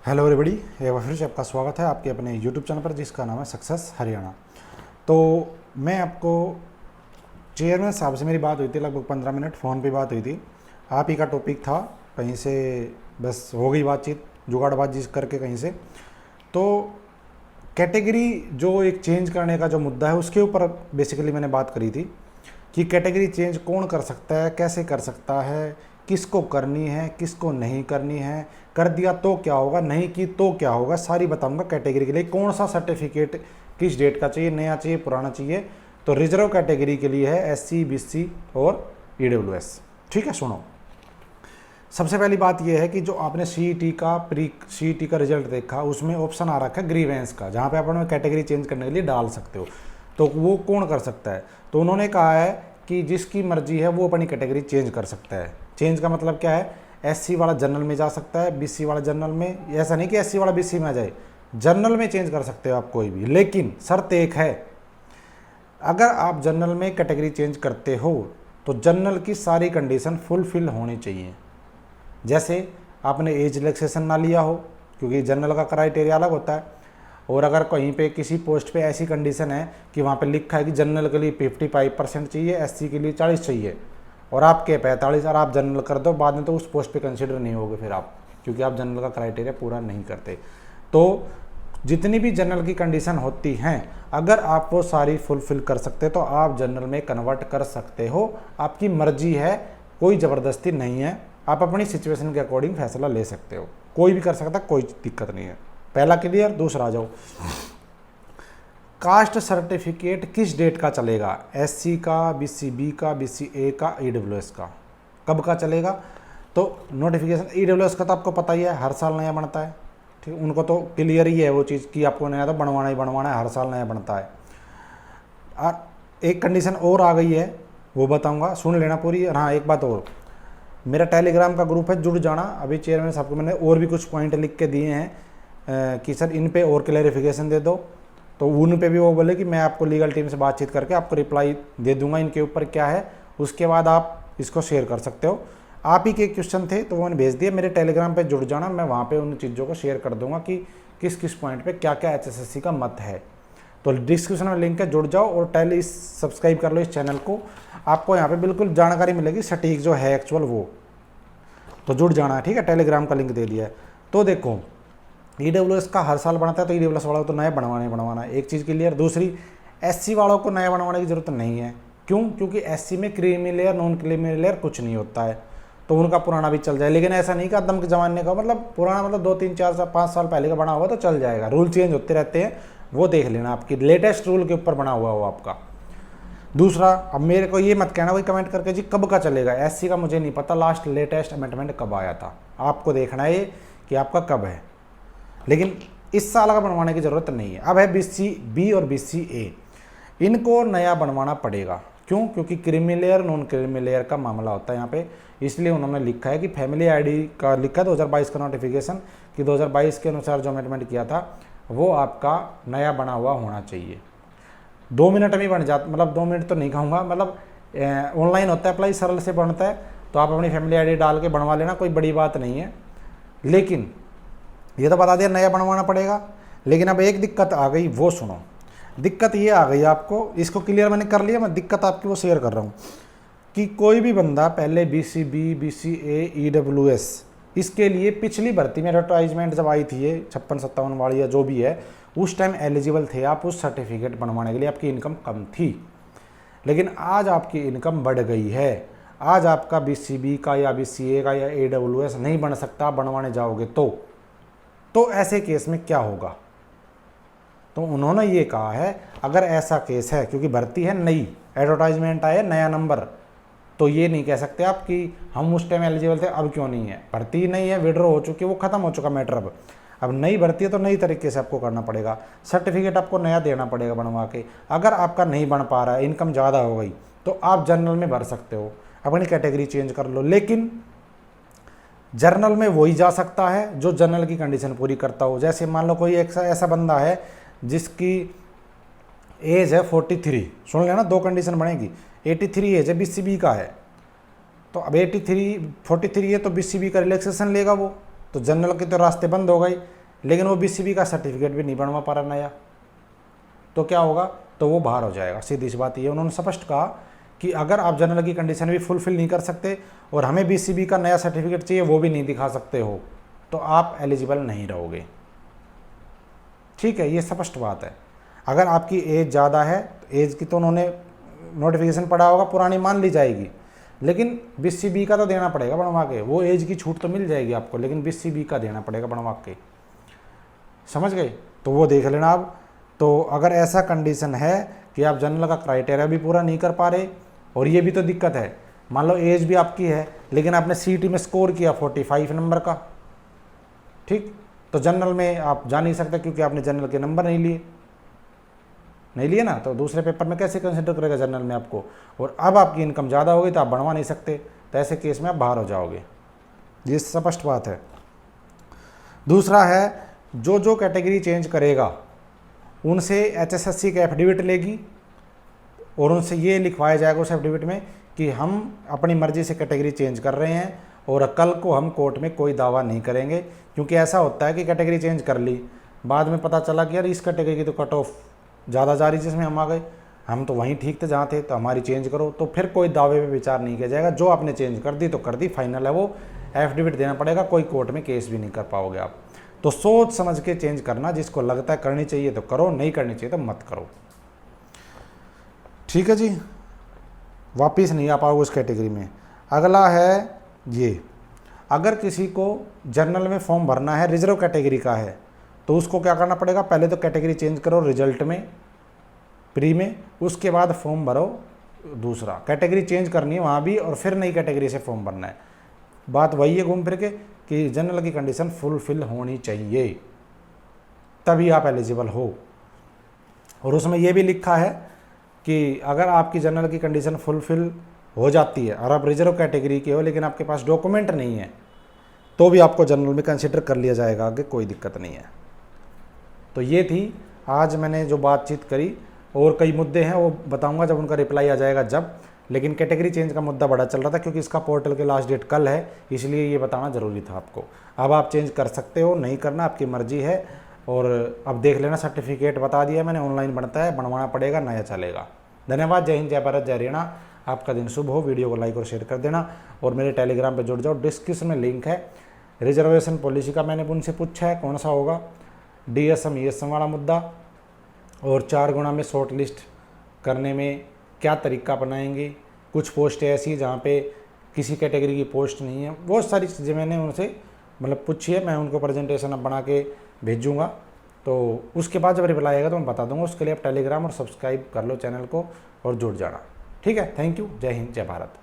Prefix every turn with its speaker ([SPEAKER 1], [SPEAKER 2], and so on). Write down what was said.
[SPEAKER 1] Hello everybody, एक बार फिर से आपका स्वागत है आपके अपने यूट्यूब चैनल पर जिसका नाम है सक्सेस हरियाणा। तो मैं आपको चेयरमैन साहब से मेरी बात हुई थी, लगभग 15 मिनट फ़ोन पे बात हुई थी। आप ही का टॉपिक था, कहीं से बस हो गई बातचीत, जुगाड़बाजी करके कहीं से। तो कैटेगरी जो एक चेंज करने का जो मुद्दा है उसके ऊपर बेसिकली मैंने बात करी थी कि कैटेगरी चेंज कौन कर सकता है, कैसे कर सकता है, किसको करनी है, किसको नहीं करनी है, कर दिया तो क्या होगा, नहीं की तो क्या होगा, सारी बताऊंगा। कैटेगरी के लिए कौन सा सर्टिफिकेट किस डेट का चाहिए, नया चाहिए, पुराना चाहिए। तो रिजर्व कैटेगरी के लिए है एससी, बीसी और ईडब्ल्यूएस। ठीक है, सुनो। सबसे पहली बात यह है कि जो आपने सीईटी का रिजल्ट देखा, उसमें ऑप्शन आ रखा है ग्रीवेंस का, जहाँ पे आप कैटेगरी चेंज करने के लिए डाल सकते हो। तो वो कौन कर सकता है? तो उन्होंने कहा है कि जिसकी मर्जी है वो अपनी कैटेगरी चेंज कर सकता है। चेंज का मतलब क्या है? एससी वाला जनरल में जा सकता है, बीसी वाला जनरल में। ऐसा नहीं कि एससी वाला बीसी में आ जाए, जनरल में चेंज कर सकते हो आप कोई भी। लेकिन शर्त एक है, अगर आप जनरल में कैटेगरी चेंज करते हो तो जनरल की सारी कंडीशन फुलफिल होनी चाहिए। जैसे आपने एज रिलैक्सेशन ना लिया हो, क्योंकि जनरल का क्राइटेरिया अलग होता है। और अगर कहीं पे किसी पोस्ट पे ऐसी कंडीशन है कि वहाँ पे लिखा है कि जनरल के लिए 55% चाहिए, एससी के लिए 40 चाहिए, और आपके 45 और आप जनरल कर दो, बाद में तो उस पोस्ट पे कंसिडर नहीं होगे फिर आप, क्योंकि आप जनरल का क्राइटेरिया पूरा नहीं करते। तो जितनी भी जनरल की कंडीशन होती हैं, अगर आप वो सारी फुलफिल कर सकते तो आप जनरल में कन्वर्ट कर सकते हो। आपकी मर्जी है, कोई ज़बरदस्ती नहीं है। आप अपनी सिचुएशन के अकॉर्डिंग फैसला ले सकते हो, कोई भी कर सकता, कोई दिक्कत नहीं है। पहला क्लियर। दूसरा आ जाओ, कास्ट सर्टिफिकेट किस डेट का चलेगा? एससी का, बीसीबी का, बीसीए का, ईडब्ल्यूएस का कब का चलेगा? तो नोटिफिकेशन ईडब्ल्यूएस का तो आपको पता ही है, हर साल नया बनता है। ठीक, उनको तो क्लियर ही है वो चीज़ कि आपको नया तो बनवाना ही बनवाना है, हर साल नया बनता है। और एक कंडीशन और आ गई है, वो बताऊंगा, सुन लेना पूरी। हाँ, एक बात और, मेरा टेलीग्राम का ग्रुप है, जुड़ जाना। अभी चेयरमैन साहब को मैंने और भी कुछ पॉइंट लिख के दिए हैं कि सर इन पे और क्लैरिफिकेशन दे दो। तो उन पे भी वो बोले कि मैं आपको लीगल टीम से बातचीत करके आपको रिप्लाई दे दूंगा इनके ऊपर क्या है। उसके बाद आप इसको शेयर कर सकते हो। आप ही के क्वेश्चन थे तो मैंने भेज दिया, मेरे टेलीग्राम पे जुड़ जाना, मैं वहाँ पे उन चीज़ों को शेयर कर दूंगा कि किस किस पॉइंट पे क्या क्या एचएसएससी का मत है। तो डिस्क्रिप्शन में लिंक है, जुड़ जाओ और सब्सक्राइब कर लो इस चैनल को। आपको यहाँ पे बिल्कुल जानकारी मिलेगी सटीक जो है एक्चुअल वो। तो जुड़ जाना है, ठीक है। टेलीग्राम का लिंक दे दिया है। तो देखो, ईडब्ल्यूएस का हर साल बनता है, तो ईडब्ल्यूएस वालों को तो नया बनवाना है, एक चीज़ क्लियर। दूसरी, एससी वालों को नया बनवाने की जरूरत नहीं है। क्यों? क्योंकि एससी में creamy layer, non creamy layer कुछ नहीं होता है, तो उनका पुराना भी चल जाए। लेकिन ऐसा नहीं कि आदम के ज़माने का, मतलब पुराना मतलब 2, 3, 4, 5 साल पहले का बना हुआ तो चल जाएगा। रूल चेंज होते रहते हैं, वो देख लेना, आपकी लेटेस्ट रूल के ऊपर बना हुआ हो आपका। दूसरा, अब मेरे को ये मत कहना कोई कमेंट करके जी कब का चलेगा एससी का, मुझे नहीं पता लास्ट लेटेस्ट अमेंडमेंट कब आया था। आपको देखना है कि आपका कब है, लेकिन इस साल का बनवाने की ज़रूरत नहीं है। अब है बीसीबी और बीसीए, इनको नया बनवाना पड़ेगा। क्यों? क्योंकि creamy layer, non creamy layer का मामला होता है यहाँ पे, इसलिए उन्होंने लिखा है कि फैमिली आईडी का लिखा है 2022 का नोटिफिकेशन कि 2022 के अनुसार जो अमेंडमेंट किया था वो आपका नया बना हुआ होना चाहिए। 2 मिनट में बन जाता, मतलब 2 मिनट तो नहीं कहूँगा, मतलब ऑनलाइन होता है अप्लाई, सरल से बनता है। तो आप अपनी फैमिली आईडी डाल के बनवा लेना, कोई बड़ी बात नहीं है। लेकिन ये तो बता दिया नया बनवाना पड़ेगा। लेकिन अब एक दिक्कत आ गई, वो सुनो। दिक्कत ये आ गई आपको, इसको क्लियर मैंने कर लिया, मैं दिक्कत आपकी वो शेयर कर रहा हूँ कि कोई भी बंदा पहले बीसीबी, बीसीए, ईडब्ल्यूएस, इसके लिए पिछली भर्ती में एडवर्टाइजमेंट जब आई थी ये 56-57 वाली या जो भी है, उस टाइम एलिजिबल थे आप उस सर्टिफिकेट बनवाने के लिए, आपकी इनकम कम थी। लेकिन आज आपकी इनकम बढ़ गई है। आज आपका बीसीबी का या बीसीए का या ईडब्ल्यूएस नहीं बन सकता, बनवाने जाओगे तो ऐसे केस में क्या होगा? तो उन्होंने ये कहा है, अगर ऐसा केस है, क्योंकि भर्ती है नई, एडवर्टाइजमेंट आया नया नंबर, तो ये नहीं कह सकते आप कि हम उस टाइम एलिजिबल थे अब क्यों नहीं है। भर्ती नहीं है, विड्रॉ हो चुकी है, वो खत्म हो चुका मैटर। अब नई भर्ती है तो नई तरीके से आपको करना पड़ेगा, सर्टिफिकेट आपको नया देना पड़ेगा बनवा के। अगर आपका नहीं बन पा रहा है, इनकम ज़्यादा हो गई, तो आप जनरल में भर सकते हो, अपनी कैटेगरी चेंज कर लो। लेकिन जर्नल में वही जा सकता है जो जनरल की कंडीशन पूरी करता हो। जैसे मान लो कोई ऐसा बंदा है जिसकी एज है 43, सुन लेना, 2 कंडीशन बनेगी। 83 एज है, बीसीबी का है, तो अब 43 है तो बीसीबी का रिलैक्सेशन लेगा वो, तो जनरल के तो रास्ते बंद हो गए। लेकिन वो बीसीबी का सर्टिफिकेट भी नहीं बनवा पा रहा नया, तो क्या होगा, तो वो बाहर हो जाएगा। सीधी सी बात ये, उन्होंने स्पष्ट कहा कि अगर आप जनरल की कंडीशन भी फुलफिल नहीं कर सकते और हमें बीसीबी का नया सर्टिफिकेट चाहिए वो भी नहीं दिखा सकते हो, तो आप एलिजिबल नहीं रहोगे। ठीक है, ये स्पष्ट बात है। अगर आपकी एज ज़्यादा है, तो एज की तो उन्होंने नोटिफिकेशन पड़ा होगा, पुरानी मान ली जाएगी, लेकिन बीसीबी का तो देना पड़ेगा बनवा के। वो एज की छूट तो मिल जाएगी आपको, लेकिन बीसीबी का देना पड़ेगा बनवा के। समझ गए? तो वो देख लेना आप। तो अगर ऐसा कंडीशन है कि आप जनरल का क्राइटेरिया भी पूरा नहीं कर पा रहे, और ये भी तो दिक्कत है, मान लो एज भी आपकी है लेकिन आपने सीईटी में स्कोर किया 45 नंबर का, ठीक, तो जनरल में आप जा नहीं सकते क्योंकि आपने जनरल के नंबर नहीं लिए ना, तो दूसरे पेपर में कैसे कंसिडर करेगा जनरल में आपको। और अब आपकी इनकम ज़्यादा होगी तो आप बनवा नहीं सकते, तो ऐसे केस में आप बाहर हो जाओगे। ये स्पष्ट बात है। दूसरा है, जो कैटेगरी चेंज करेगा उनसे एचएसएससी का एफिडेविट लेगी और उनसे ये लिखवाया जाएगा उस एफिडेविट में कि हम अपनी मर्जी से कैटेगरी चेंज कर रहे हैं और कल को हम कोर्ट में कोई दावा नहीं करेंगे। क्योंकि ऐसा होता है कि कैटेगरी चेंज कर ली, बाद में पता चला कि यार इस कैटेगरी की तो कट ऑफ ज़्यादा जा रही, जिसमें हम आ गए, हम तो वहीं ठीक थे जहाँ थे, तो हमारी चेंज करो, तो फिर कोई दावे पे विचार नहीं किया जाएगा। जो आपने चेंज कर दी तो कर दी, फाइनल है वो, एफिडेविट देना पड़ेगा, कोई कोर्ट में केस भी नहीं कर पाओगे आप। तो सोच समझ के चेंज करना, जिसको लगता है करनी चाहिए तो करो, नहीं करनी चाहिए तो मत करो। ठीक है जी, वापिस नहीं आ पाओगे उस कैटेगरी में। अगला है ये, अगर किसी को जनरल में फॉर्म भरना है, रिजर्व कैटेगरी का है, तो उसको क्या करना पड़ेगा, पहले तो कैटेगरी चेंज करो रिजल्ट में, प्री में, उसके बाद फॉर्म भरो दूसरा। कैटेगरी चेंज करनी है वहाँ भी और फिर नई कैटेगरी से फॉर्म भरना है। बात वही है घूम फिर के कि जनरल की कंडीशन फुलफिल होनी चाहिए, तभी आप एलिजिबल हो। और उसमें यह भी लिखा है कि अगर आपकी जनरल की कंडीशन फुलफिल हो जाती है और आप रिजर्व कैटेगरी के हो लेकिन आपके पास डॉक्यूमेंट नहीं है, तो भी आपको जनरल में कंसिडर कर लिया जाएगा, आगे कोई दिक्कत नहीं है। तो ये थी आज मैंने जो बातचीत करी, और कई मुद्दे हैं वो बताऊंगा जब उनका रिप्लाई आ जाएगा जब। लेकिन कैटेगरी चेंज का मुद्दा बड़ा चल रहा था क्योंकि इसका पोर्टल की लास्ट डेट कल है, इसलिए ये बताना ज़रूरी था आपको। अब आप चेंज कर सकते हो, नहीं करना आपकी मर्जी है। और अब देख लेना, सर्टिफिकेट बता दिया मैंने, ऑनलाइन बनता है, बनवाना पड़ेगा, नया चलेगा। धन्यवाद। जय हिंद, जय भारत, जय हरियाणा। आपका दिन शुभ हो। वीडियो को लाइक और शेयर कर देना और मेरे टेलीग्राम पे जुड़ जाओ, डिस्क्रिप्शन में लिंक है। रिजर्वेशन पॉलिसी का मैंने उनसे पूछा है कौन सा होगा, डीएसएम ईएसएम वाला मुद्दा, और 4 गुना में शॉर्ट लिस्ट करने में क्या तरीका अपनाएंगे। कुछ पोस्ट ऐसी जहाँ पे किसी कैटेगरी की पोस्ट नहीं है, बहुत सारी चीज़ें मैंने उनसे मतलब पूछी है। मैं उनको प्रेजेंटेशन अब बना के भेजूँगा, तो उसके बाद जब रिप्लाई आएगा तो मैं बता दूंगा। उसके लिए आप टेलीग्राम और सब्सक्राइब कर लो चैनल को और जुड़ जाना। ठीक है, थैंक यू। जय हिंद, जय भारत।